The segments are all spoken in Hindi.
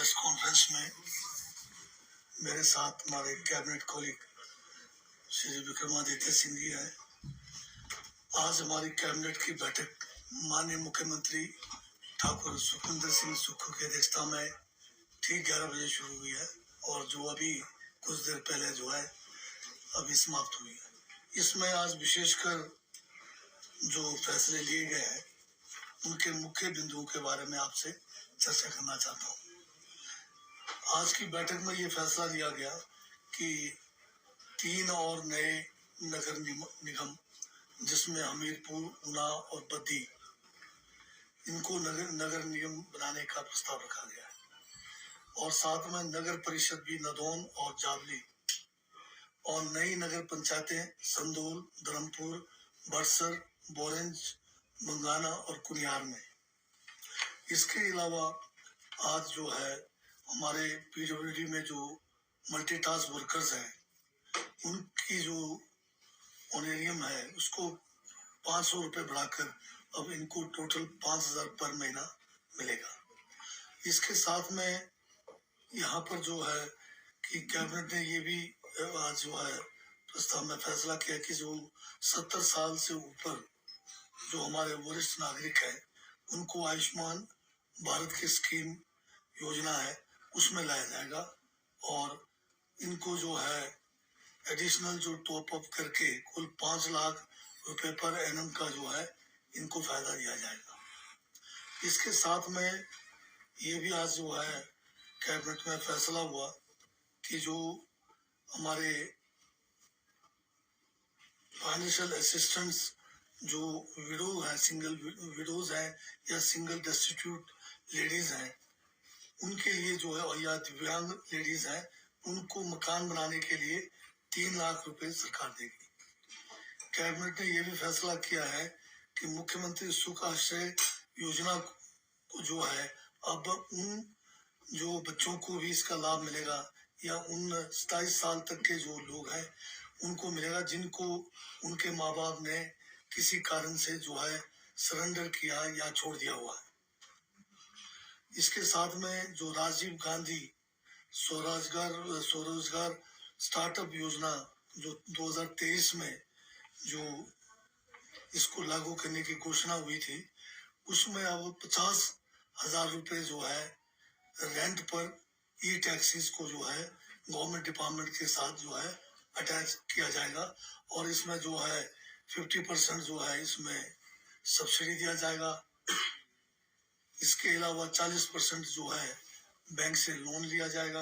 प्रेस कॉन्फ्रेंस में मेरे साथ हमारे कैबिनेट कोलीग श्री विक्रमादित्य सिंह जी हैं। आज हमारी कैबिनेट की बैठक माननीय मुख्यमंत्री ठाकुर सुखविंदर सिंह सुक्खू की अध्यक्षता में ठीक 11 बजे शुरू हुई है और जो अभी कुछ देर पहले जो है अभी समाप्त हुई है। इसमें आज विशेषकर जो फैसले लिए गए हैं उनके मुख्य बिंदुओं के बारे में आपसे चर्चा करना चाहता हूँ। आज की बैठक में ये फैसला लिया गया कि 3 और नए नगर निगम जिसमें हमीरपुर, उना और बद्दी, इनको नगर निगम बनाने का प्रस्ताव रखा गया है और साथ में नगर परिषद भी नदौन और जावली और नई नगर पंचायतें संदोल, धर्मपुर, बड़सर, बोरेंज, मंगाना और कुनियार में। इसके अलावा आज जो है हमारे पीडब्ल्यूडी में जो मल्टीटास्क वर्कर्स हैं उनकी जो ऑनरेरियम है उसको 500 रुपये बढ़ाकर अब इनको टोटल 5000 पर महीना मिलेगा। इसके साथ में यहाँ पर जो है कि कैबिनेट ने ये भी आज जो है प्रस्ताव में फैसला किया कि जो 70 साल से ऊपर जो हमारे वरिष्ठ नागरिक हैं उनको आयुष्मान भारत की स्कीम योजना है उसमें लाया जाएगा और इनको जो है एडिशनल जो टॉप अप करके कुल 5 लाख रुपए पर एनम का जो है इनको फायदा दिया जाएगा। इसके साथ में ये भी आज जो है कैबिनेट में फैसला हुआ कि जो हमारे फाइनेंशियल असिस्टेंट्स जो विडो है, सिंगल विडोज है या सिंगल डेस्टिट्यूट लेडीज हैं उनके लिए जो है या दिव्यांग लेडीज हैं उनको मकान बनाने के लिए 3 लाख रुपए सरकार देगी। कैबिनेट ने यह भी फैसला किया है कि मुख्यमंत्री सुख आश्रय योजना को जो है अब उन जो बच्चों को भी इसका लाभ मिलेगा या उन 27 साल तक के जो लोग हैं उनको मिलेगा जिनको उनके माँ बाप ने किसी कारण से जो है सरेंडर किया या छोड़ दिया हुआ है। इसके साथ में जो राजीव गांधी स्वरोजगार स्टार्टअप योजना जो 2023 में जो इसको लागू करने की घोषणा हुई थी उसमें अब 50,000 रुपए जो है रेंट पर ई टैक्सीज को जो है गवर्नमेंट डिपार्टमेंट के साथ जो है अटैच किया जाएगा और इसमें जो है 50% जो है इसमें सब्सिडी दिया जाएगा। इसके अलावा 40% जो है बैंक से लोन लिया जाएगा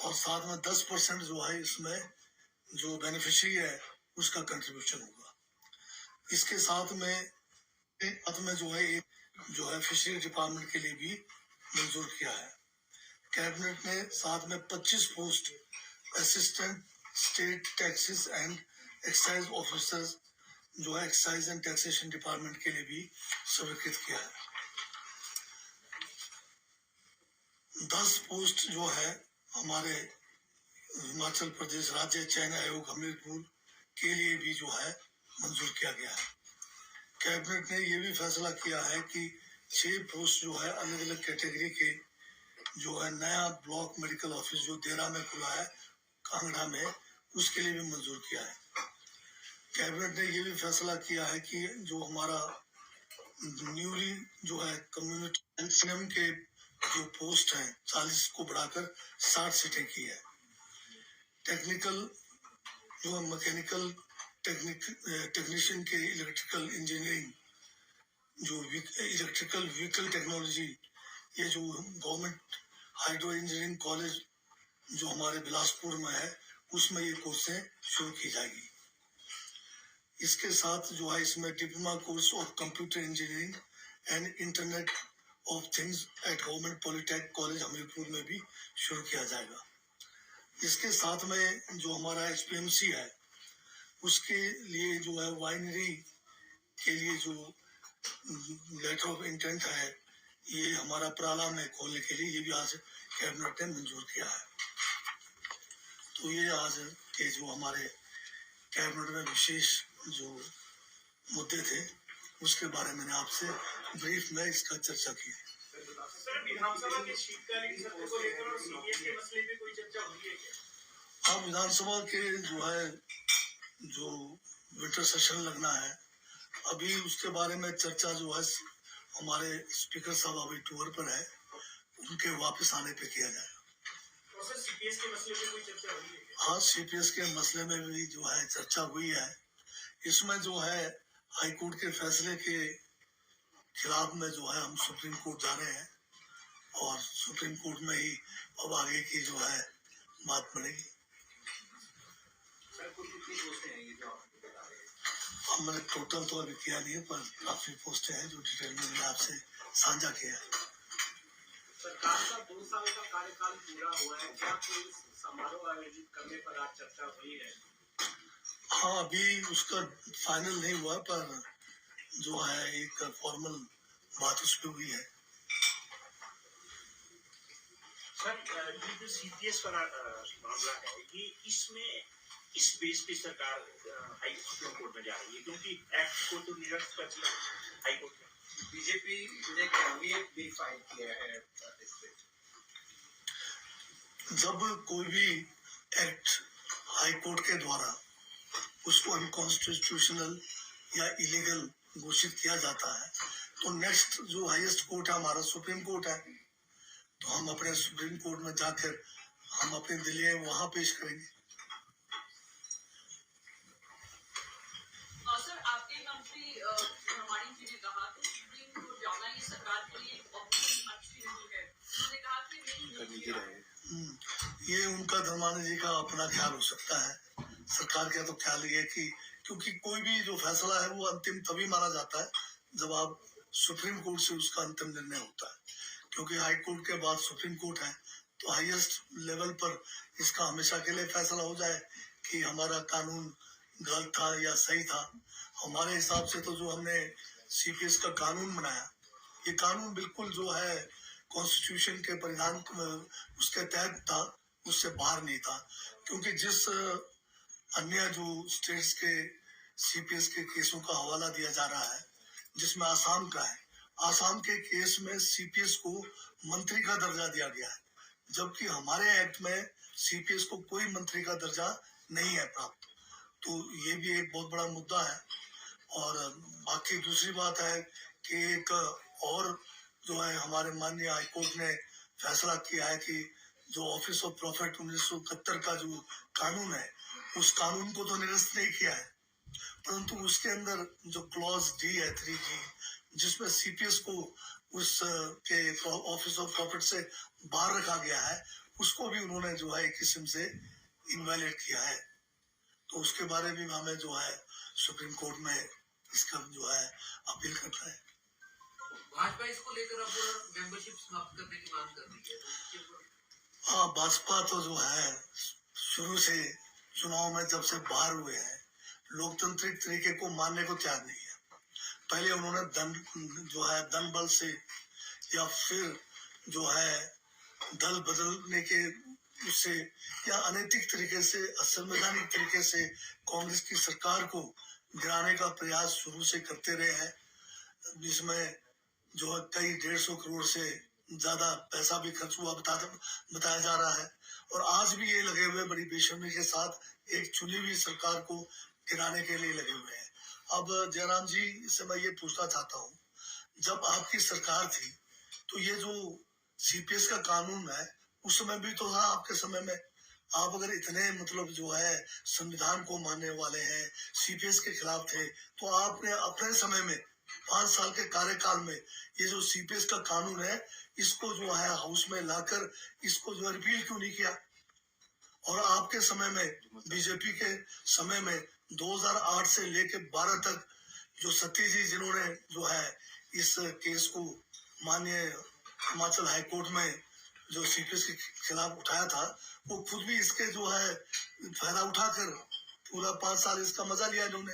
और साथ में 10% जो है इसमें जो बेनिफिशियरी है उसका कंट्रीब्यूशन होगा। इसके साथ में जो है एक फिशरी डिपार्टमेंट के लिए भी मंजूर किया है। कैबिनेट ने साथ में 25 post assistant state taxes and excise officers जो है एक्साइज एंड टैक्सेशन डिपार्टमेंट के लिए भी स्वीकृत किया है। 10 पोस्ट जो है हमारे हिमाचल प्रदेश राज्य चयन आयोग हमीरपुर के लिए भी जो है मंजूर किया गया है। कैबिनेट ने यह भी फैसला किया है कि 6 पोस्ट जो है अलग अलग कैटेगरी के जो है नया ब्लॉक मेडिकल ऑफिस जो देरा में खुला है कांगड़ा में उसके लिए भी मंजूर किया है। कैबिनेट ने यह भी फैसला किया है कि जो हमारा न्यूली जो है कम्युनिटी एनसीएम के जो पोस्ट हैं 40 को बढ़ाकर 60 सीटें की है। टेक्निकल जो मैकेनिकल टेक्नीशियन के इलेक्ट्रिकल इंजीनियरिंग जो इलेक्ट्रिकल व्हीकल टेक्नोलॉजी ये जो गवर्नमेंट हाइड्रो इंजीनियरिंग कॉलेज जो हमारे बिलासपुर में है उसमें ये कोर्सें शुरू की जाएगी। इसके साथ जो है इसमें diploma course of computer engineering and internet of things at government polytechnic college Hamirpur में भी शुरू किया जाएगा। इसके साथ में जो हमारा HPMC है उसके लिए जो है वाइनरी के लिए जो लेटर ऑफ इंटेंट है ये हमारा प्राला में खोलने के लिए ये भी आज कैबिनेट ने मंजूर किया है। तो ये आज के जो हमारे कैबिनेट में विशेष जो मुद्दे थे उसके बारे में मैंने आपसे ब्रीफ में इसका चर्चा की है। सर विधानसभा के शीतकालीन सत्र को लेकर और सीपीएस के मसले पे कोई चर्चा हुई है क्या? हाँ, विधानसभा के जो विंटर सेशन लगना है, अभी उसके बारे में चर्चा हमारे स्पीकर साहब अभी टूर पर है, उनके वापस आने पे किया जाएगा। तो सर सीपीएस के मसले पे कोई चर्चा हुई है क्या? हाँ, सीपीएस के मसले में भी चर्चा हुई है। इसमें हाई कोर्ट के फैसले के खिलाफ में हम सुप्रीम कोर्ट जा रहे हैं और सुप्रीम कोर्ट में ही अब आगे की बात बनेगी। सर कुल कितनी पोस्टें हैं ये जो आप बता रहे हैं? अब मैंने टोटल तो अभी किया नहीं है, पर काफी पोस्टें हैं जो डिटेल में मैंने आपसे साझा किया है। सरकार का 2 साल का कार्यकाल पूरा हुआ है, क्या कोई समारोह आयोजित करने पर आज चर्चा हुई है? हाँ, अभी उसका फाइनल नहीं हुआ, पर एक फॉर्मल बात उस पर हुई है। सर ये जो सीपीएस का मामला है, ये इसमें इस बेस पे सरकार हाई सुप्रीम कोर्ट में जा रही है, क्योंकि एक्ट को तो निरस्त कर दिया हाई कोर्ट ने। बीजेपी ने कैबिनेट बिल फाइल किया है इस पे। जब कोई भी एक्ट हाई कोर्ट के द्वारा उसको अनकॉन्स्टिट्यूशनल या इलीगल घोषित किया जाता है, तो नेक्स्ट जो हाईएस्ट कोर्ट है हमारा सुप्रीम कोर्ट है, तो हम अपने सुप्रीम कोर्ट में जाकर हम अपनी दलीलें वहां पेश करेंगे। सर आपके मंत्री हमारी जी ने कहा कि सुप्रीम कोर्ट जाना ये सरकार के लिए ऑप्शन अच्छी नहीं है। उन्होंने कहा कि नहीं ये उनका धर्मानी जी का अपना ख्याल हो सकता है। सरकार का तो ख्याल ये है कि क्योंकि कोई भी जो फैसला है वो अंतिम तभी माना जाता है जब आप सुप्रीम कोर्ट से उसका अंतिम निर्णय होता है, क्योंकि हाई कोर्ट के बाद सुप्रीम कोर्ट है, तो हाईएस्ट लेवल पर इसका हमेशा के लिए फैसला हो जाए कि हमारा कानून गलत था या सही था। हमारे हिसाब से तो जो हमने सीपीएस का कानून बनाया, ये कानून बिल्कुल कॉन्स्टिट्यूशन के परिधान उसके तहत था, उससे बाहर नहीं था। क्योंकि जिस अन्य जो स्टेट्स के सीपीएस के केसों का हवाला दिया जा रहा है, जिसमें आसाम का है, आसाम के केस में सीपीएस को मंत्री का दर्जा दिया गया है, जबकि हमारे एक्ट में सीपीएस को कोई मंत्री का दर्जा नहीं है प्राप्त। तो ये भी एक बहुत बड़ा मुद्दा है। और बाकी दूसरी बात है कि एक और हमारे माननीय हाईकोर्ट ने फैसला किया है कि जो ऑफिस ऑफ प्रॉफिट 1971 का जो कानून है, उस कानून को तो निरस्त नहीं किया है, परंतु उसके अंदर जो क्लॉज डी है 3G, जिसमें सीपीएस को उस के ऑफिस ऑफ प्रॉफिट से बाहर रखा गया है, उसको भी उन्होंने एक किस्म से इनवैलिड किया है। तो उसके बारे में हमें सुप्रीम कोर्ट में इसका अपील करना है। भाजपा इसको लेकर अब मेंबरशिप समाप्त करने की मांग कर रही है। हाँ, भाजपा तो शुरू से चुनाव में जब से बाहर हुए हैं, लोकतांत्रिक तरीके को मानने को तैयार नहीं है। पहले उन्होंने धन बल से या फिर दल बदलने के उससे या अनैतिक तरीके से, असंवैधानिक तरीके से कांग्रेस की सरकार को गिराने का प्रयास शुरू से करते रहे हैं, जिसमें कई 150 करोड़ से ज्यादा पैसा भी खर्च हुआ बताया जा रहा है। और आज भी ये लगे हुए बड़ी बेशर्मी के साथ एक चुनी हुई सरकार को गिराने के लिए लगे हुए हैं। अब जयराम जी से मैं ये पूछना चाहता हूँ, जब आपकी सरकार थी तो ये जो सीपीएस का कानून है, उस समय भी तो था आपके समय में। आप अगर इतने संविधान को मानने वाले हैं, सीपीएस के खिलाफ थे, तो आपने अपने समय में 5 साल के कार्यकाल में ये जो सीपीएस का कानून है, इसको हाउस में लाकर इसको रिपील क्यों नहीं किया? और आपके समय में, बीजेपी के समय में 2008 से लेकर 12 तक जो सती जी जिन्होंने इस केस को माननीय हिमाचल हाई कोर्ट में जो सीपीएस के खिलाफ उठाया था, वो खुद भी इसके फायदा उठाकर पूरा 5 साल इसका मजा लिया इन्होंने।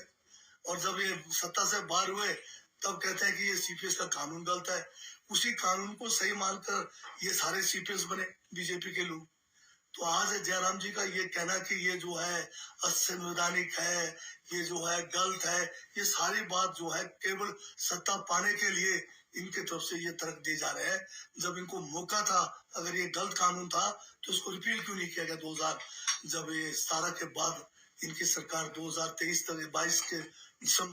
और जब ये सत्ता से बाहर हुए तब कहते हैं कि ये सीपीएस का कानून गलत है। उसी कानून को सही मानकर ये सारे सीपीएस बने बीजेपी के लोग। तो आज जयराम जी का ये कहना कि ये असंवैधानिक है, ये गलत है, ये सारी बात केवल सत्ता पाने के लिए इनके तरफ से ये तर्क दिए जा रहे हैं, जब इनको मौका था, अगर ये गलत कानून था तो इसको रिपील क्यों नहीं किया गया 2000 जब ये 17 के बाद इनकी सरकार 2023 तक 22 के दिसंबर